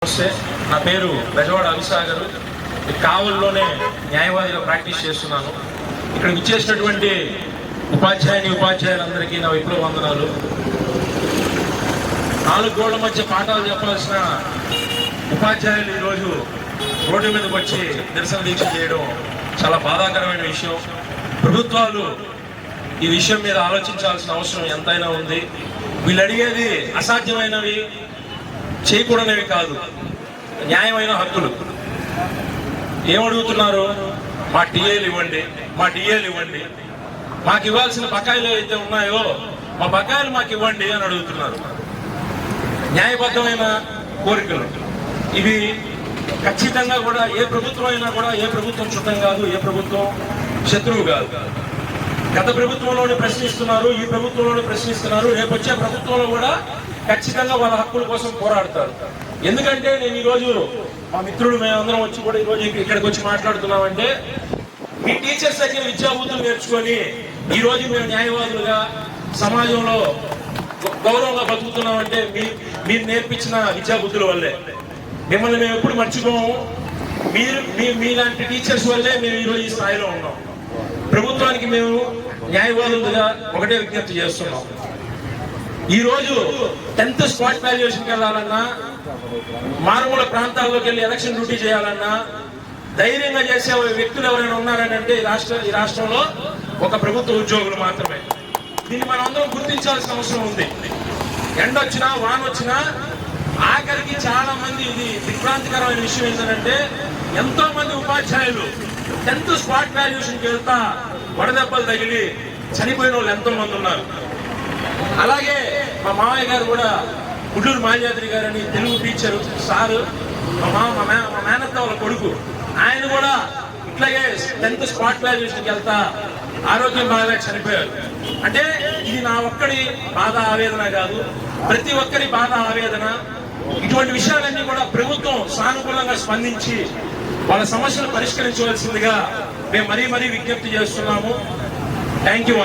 నమస్తే, నా పేరు బెజవాడ అభిసాగర్. కావలిలోనే న్యాయవాదిగా ప్రాక్టీస్ చేస్తున్నాను. ఇక్కడ విచ్చేసినటువంటి ఉపాధ్యాయులందరికీ నా విప్లవ వందనాలు. 4 గోళ్ల మధ్య పాఠాలు చెప్పాల్సిన ఉపాధ్యాయులు ఈరోజు రోడ్డు మీదకి వచ్చి నిరసన దీక్ష చేయడం చాలా బాధాకరమైన విషయం. ప్రభుత్వాలు ఈ విషయం మీద ఆలోచించాల్సిన అవసరం ఎంతైనా ఉంది. వీళ్ళు అడిగేది అసాధ్యమైనవి, చేయకూడనివి కాదు, న్యాయమైన హక్కులు. ఏమడుగుతున్నారు? మా టీఏలు ఇవ్వండి, మా డిఏలు ఇవ్వండి, మాకు ఇవ్వాల్సిన బకాయిలు అయితే ఉన్నాయో మా బకాయిలు మాకు ఇవ్వండి అని అడుగుతున్నారు. న్యాయబద్ధమైన కోరికలు ఇవి. ఖచ్చితంగా కూడా ఏ ప్రభుత్వం అయినా కూడా ఏ ప్రభుత్వం చుట్టం కాదు, ఏ ప్రభుత్వం శత్రువు కాదు. గత ప్రభుత్వంలోనే ప్రశ్నిస్తున్నారు, ఈ ప్రభుత్వంలోనే ప్రశ్నిస్తున్నారు, రేపు వచ్చే ప్రభుత్వంలో కూడా ఖచ్చితంగా వాళ్ళ హక్కుల కోసం పోరాడతారు. ఎందుకంటే నేను ఈరోజు మా మిత్రుడు మేమందరం వచ్చి కూడా ఈరోజు ఇక్కడికి వచ్చి మాట్లాడుతున్నామంటే మీ టీచర్స్ దగ్గర విద్యాబుద్ధులు నేర్చుకొని ఈరోజు మేము న్యాయవాదులుగా సమాజంలో గౌరవంగా బతుకుతున్నామంటే మీరు నేర్పించిన విద్యాబుద్ధుల వల్లే. మిమ్మల్ని మేము ఎప్పుడు మర్చిపోము. మీలాంటి టీచర్స్ వల్లే మేము ఈరోజు ఈ స్థాయిలో ఉన్నాం. ప్రభుత్వానికి మేము న్యాయవాదులుగా ఒకటే విజ్ఞప్తి చేస్తున్నాం. ఈరోజు 10th స్పాట్ వాల్యుయేషన్కి వెళ్ళాలన్నా, మారుమూల ప్రాంతాల్లోకి వెళ్ళి ఎలక్షన్ డ్యూటీ చేయాలన్నా ధైర్యంగా చేసే వ్యక్తులు ఎవరైనా ఉన్నారని అంటే ఈ రాష్ట్రంలో ఒక ప్రభుత్వ ఉద్యోగులు మాత్రమే. దీన్ని మనం అందరం గుర్తించాల్సిన అవసరం ఉంది. ఎండొచ్చినా వానొచ్చినా ఆఖరికి చాలా మంది, ఇది దిగ్భ్రాంతికరమైన విషయం ఏంటంటే ఎంతో మంది ఉపాధ్యాయులు 10th స్పాట్ వాల్యుయేషన్కి వెళ్తా వడదెబ్బలు తగిలి చనిపోయిన వాళ్ళు ఎంతో మంది ఉన్నారు. అలాగే మా మామయ్య గారు కూడా గుడ్లూరు మాల్యాద్రి గారు అని తెలుగు టీచరు సారు, మా మేనత్త వాళ్ళ కొడుకు, ఆయన కూడా ఇట్లాగే 10th స్పాట్ వాల్యుయేషన్కి వెళ్తా ఆరోగ్యం బాగా చనిపోయారు. అంటే ఇది నా ఒక్కడి బాధ ఆవేదన కాదు, ప్రతి ఒక్కరి బాధ ఆవేదన. ఇటువంటి విషయాలన్నీ కూడా ప్రభుత్వం సానుకూలంగా స్పందించి వాళ్ళ సమస్యలు పరిష్కరించవలసిందిగా మేము మరీ విజ్ఞప్తి చేస్తున్నాము. Thank you.